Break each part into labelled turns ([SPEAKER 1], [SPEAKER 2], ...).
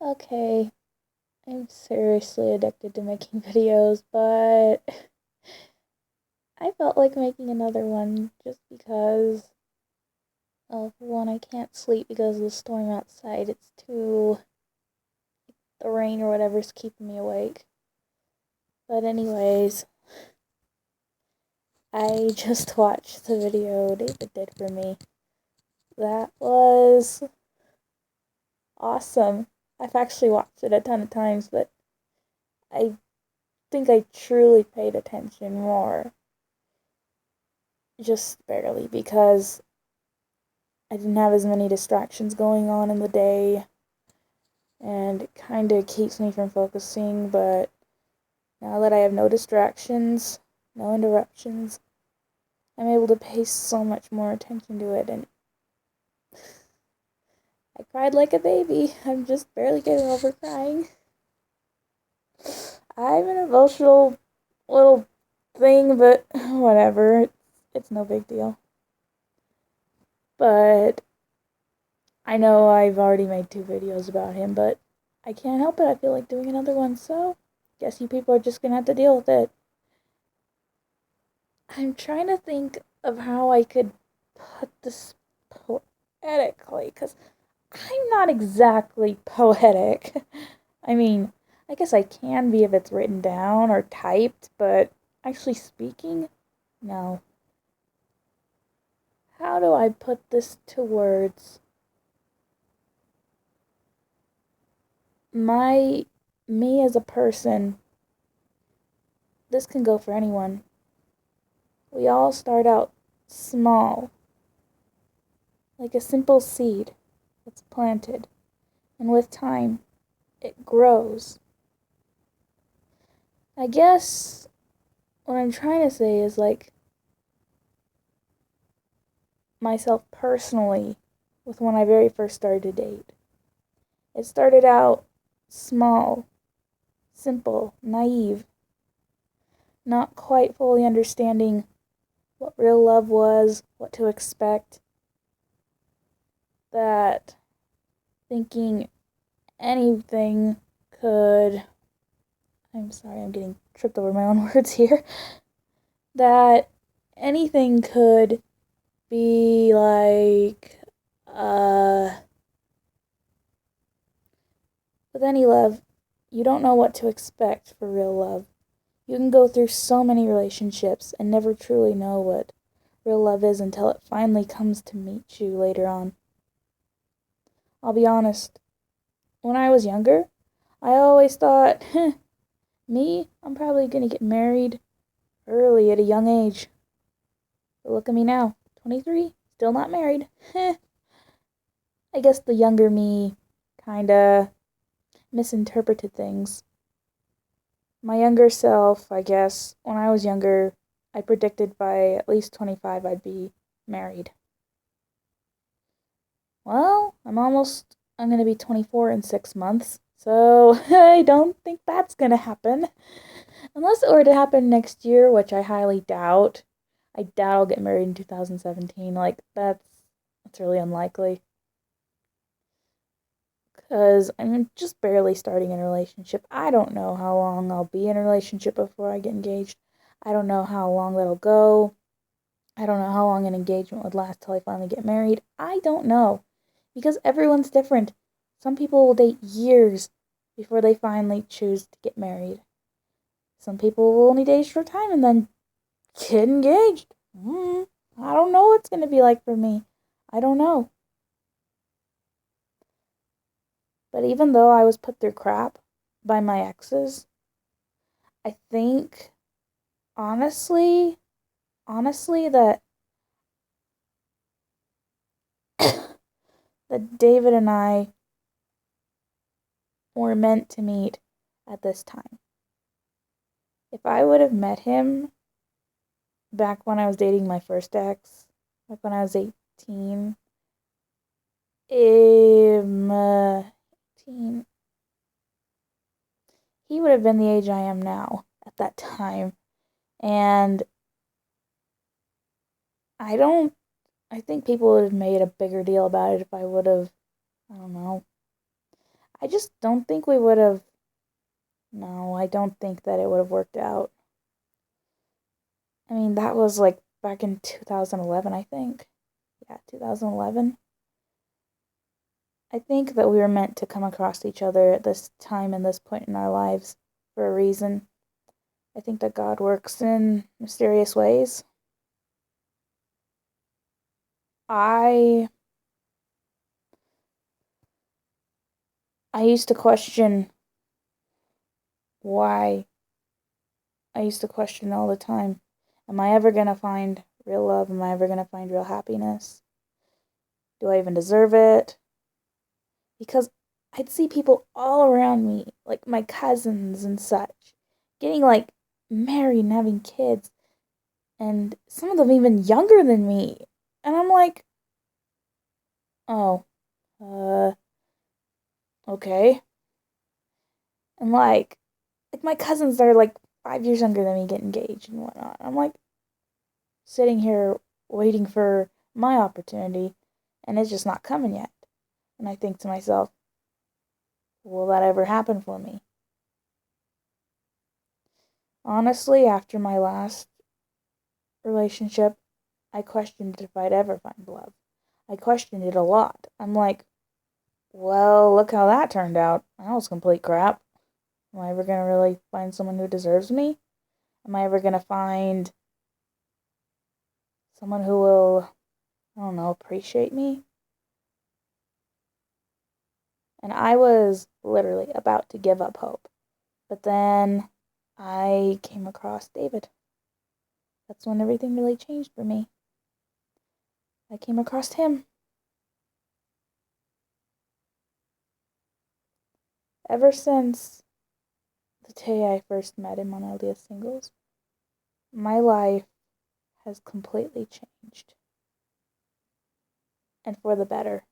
[SPEAKER 1] Okay, I'm seriously addicted to making videos, but I felt like making another one just because of one, I can't sleep because of the storm outside. The rain or whatever's keeping me awake. But, anyways, I just watched the video David did for me. That was awesome. I've actually watched it a ton of times, but I think I truly paid attention more. Just barely, because I didn't have as many distractions going on in the day, and it kind of keeps me from focusing, but now that I have no distractions, no interruptions, I'm able to pay so much more attention to it, and I cried like a baby. I'm just barely getting over crying. I'm an emotional little thing, but whatever. It's no big deal. But I know I've already made 2 videos about him, but I can't help it. I feel like doing another one, so guess you people are just gonna have to deal with it. I'm trying to think of how I could put this poetically, because I'm not exactly poetic. I mean, I guess I can be if it's written down or typed, but actually speaking, no. How do I put this to words? My, me as a person, this can go for anyone. We all start out small, like a simple seed that's planted, and with time, it grows. I guess what I'm trying to say is like myself personally with when I very first started to date. It started out small, simple, naive, not quite fully understanding what real love was, what to expect, that thinking anything could. I'm sorry, I'm getting tripped over my own words here. That anything could be like, with any love, you don't know what to expect for real love. You can go through so many relationships and never truly know what real love is until it finally comes to meet you later on. I'll be honest, when I was younger, I always thought, me, I'm probably gonna get married early at a young age. But look at me now, 23, still not married. I guess the younger me kinda misinterpreted things. My younger self, I guess, when I was younger, I predicted by at least 25 I'd be married. Well, I'm gonna be 24 in 6 months, so I don't think that's gonna happen. Unless it were to happen next year, which I highly doubt. I doubt I'll get married in 2017. Like, that's really unlikely. Because I'm just barely starting in a relationship. I don't know how long I'll be in a relationship before I get engaged. I don't know how long that'll go. I don't know how long an engagement would last till I finally get married. I don't know. Because everyone's different. Some people will date years before they finally choose to get married. Some people will only date a short time and then get engaged. I don't know what it's going to be like for me. I don't know. But even though I was put through crap by my exes, I think honestly that David and I were meant to meet at this time. If I would have met him back when I was dating my first ex, like when I was 18, 18, he would have been the age I am now at that time. And I don't, I think people would have made a bigger deal about it if I would have, I don't know. I just don't think we would have. No, I don't think that it would have worked out. I mean, that was like back in 2011, I think. Yeah, 2011. I think that we were meant to come across each other at this time and this point in our lives for a reason. I think that God works in mysterious ways. I I used to question why. I used to question all the time. Am I ever going to find real love? Am I ever going to find real happiness? Do I even deserve it? Because I'd see people all around me, like my cousins and such, getting like married and having kids, and some of them even younger than me. And I'm like, oh, uh, okay. And like my cousins are like 5 years younger than me get engaged and whatnot. I'm like sitting here waiting for my opportunity, and it's just not coming yet. And I think to myself, will that ever happen for me? Honestly, after my last relationship, I questioned if I'd ever find love. I questioned it a lot. I'm like, well, look how that turned out. That was complete crap. Am I ever going to really find someone who deserves me? Am I ever going to find someone who will, I don't know, appreciate me? And I was literally about to give up hope. But then I came across David. That's when everything really changed for me. I came across him. Ever since the day I first met him on LDS Singles, my life has completely changed. And for the better.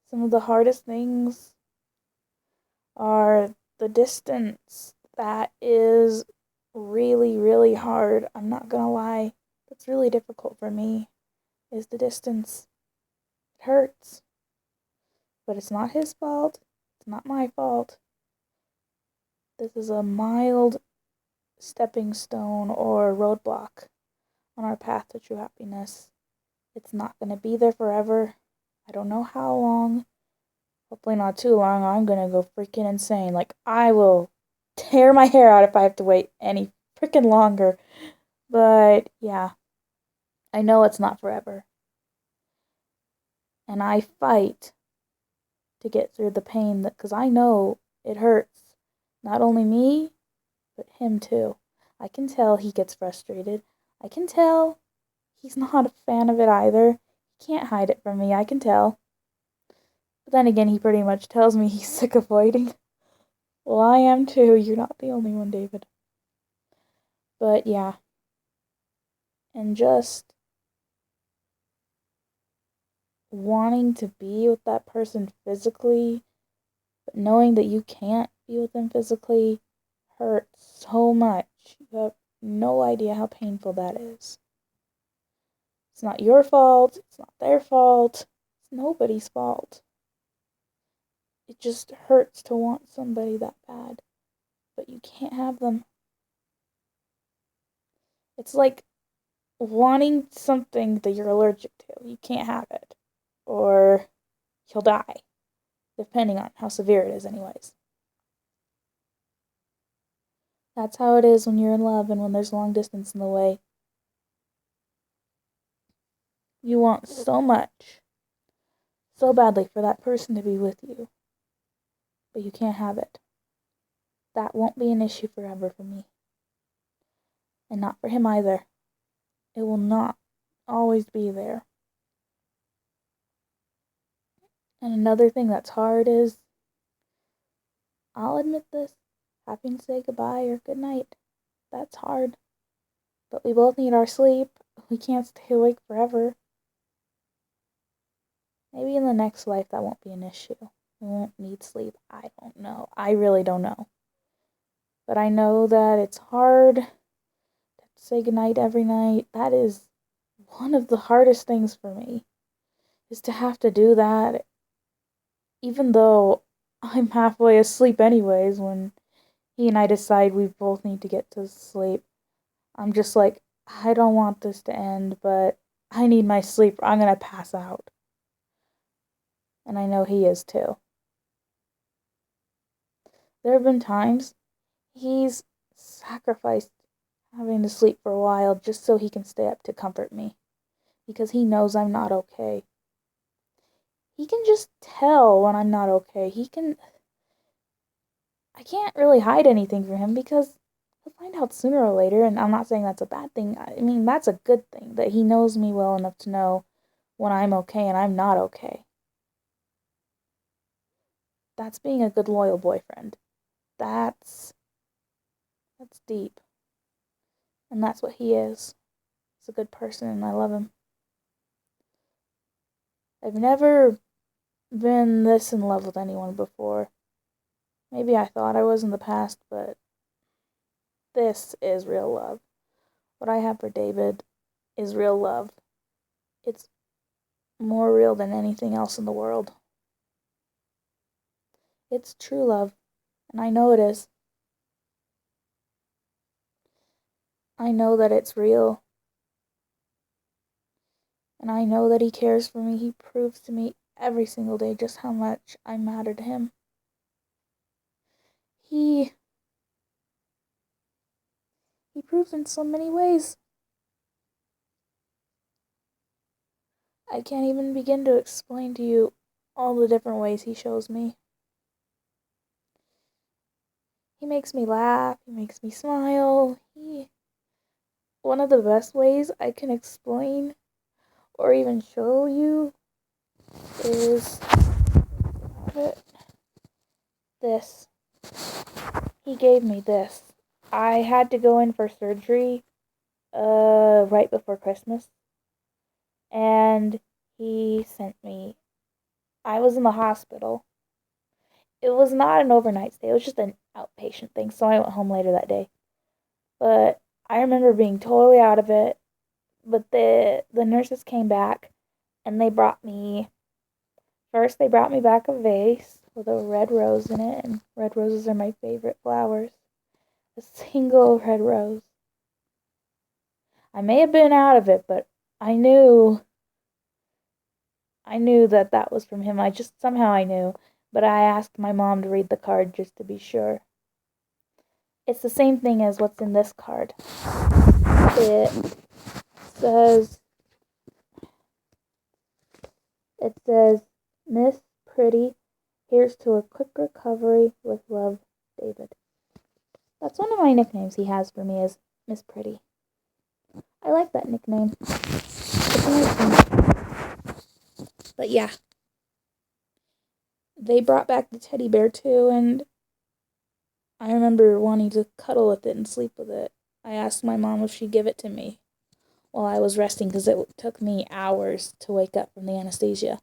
[SPEAKER 1] Some of the hardest things are the distance. That is really, really hard. I'm not gonna lie. That's really difficult for me, is the distance. It hurts. But it's not his fault. It's not my fault. This is a mild stepping stone or roadblock on our path to true happiness. It's not going to be there forever. I don't know how long. Hopefully not too long. I'm going to go freaking insane. Like, I will tear my hair out if I have to wait any freaking longer. But yeah, I know it's not forever. And I fight to get through the pain because I know it hurts. Not only me, but him too. I can tell he gets frustrated. I can tell he's not a fan of it either. He can't hide it from me. I can tell. But then again, he pretty much tells me he's sick of waiting. Well, I am too. You're not the only one, David. But yeah. And just wanting to be with that person physically, but knowing that you can't be with them physically hurts so much. You have no idea how painful that is. It's not your fault. It's not their fault. It's nobody's fault. It just hurts to want somebody that bad, but you can't have them. It's like wanting something that you're allergic to. You can't have it, or you'll die, depending on how severe it is, anyways. That's how it is when you're in love and when there's long distance in the way. You want so much, so badly for that person to be with you, but you can't have it. That won't be an issue forever for me. And not for him either. It will not always be there. And another thing that's hard is, I'll admit this, having to say goodbye or goodnight. That's hard. But we both need our sleep. We can't stay awake forever. Maybe in the next life that won't be an issue. We won't need sleep. I don't know. I really don't know. But I know that it's hard to say goodnight every night. That is one of the hardest things for me. is to have to do that, even though I'm halfway asleep anyways when he and I decide we both need to get to sleep. I'm just like, I don't want this to end, but I need my sleep or I'm gonna pass out. And I know he is too. There have been times he's sacrificed having to sleep for a while just so he can stay up to comfort me because he knows I'm not okay. He can just tell when I'm not okay. I can't really hide anything from him because he'll find out sooner or later, and I'm not saying that's a bad thing. I mean, that's a good thing that he knows me well enough to know when I'm okay and I'm not okay. That's being a good loyal boyfriend. That's that's deep. And that's what he is. He's a good person and I love him. I've never been this in love with anyone before. Maybe I thought I was in the past, but this is real love. What I have for David is real love. It's more real than anything else in the world. It's true love, and I know it is. I know that it's real, and I know that he cares for me. He proves to me every single day just how much I matter to him. He proves in so many ways. I can't even begin to explain to you all the different ways he shows me. He makes me laugh, he makes me smile. One of the best ways I can explain or even show you is this. He gave me this. I had to go in for surgery right before Christmas, and he sent me. I was in the hospital. It was not an overnight stay. It was just an outpatient thing, so I went home later that day. But I remember being totally out of it. But the nurses came back, and they brought me. First, they brought me back a vase with a red rose in it, and red roses are my favorite flowers. A single red rose. I may have been out of it, but I knew that that was from him. Somehow I knew, but I asked my mom to read the card just to be sure. It's the same thing as what's in this card. It says, Miss Pretty, here's to a quick recovery with love, David. That's one of my nicknames he has for me is Miss Pretty. I like that nickname. It's a nice one. But yeah. They brought back the teddy bear too, and I remember wanting to cuddle with it and sleep with it. I asked my mom if she'd give it to me while I was resting because it took me hours to wake up from the anesthesia.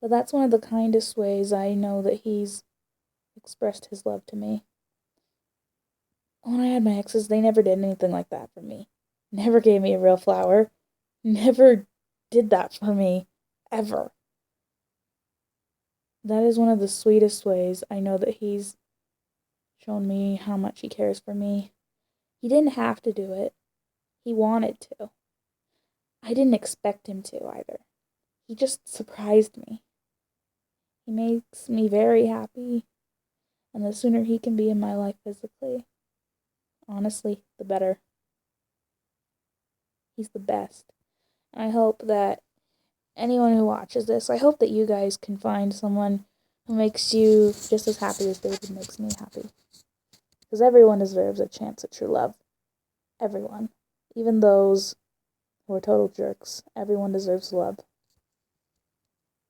[SPEAKER 1] But that's one of the kindest ways I know that he's expressed his love to me. When I had my exes, they never did anything like that for me. Never gave me a real flower. Never did that for me. Ever. That is one of the sweetest ways I know that he's shown me how much he cares for me. He didn't have to do it. He wanted to. I didn't expect him to either. He just surprised me. He makes me very happy, and the sooner he can be in my life physically, honestly, the better. He's the best. And I hope that anyone who watches this, I hope that you guys can find someone who makes you just as happy as David makes me happy. Because everyone deserves a chance at true love. Everyone. Even those who are total jerks. Everyone deserves love.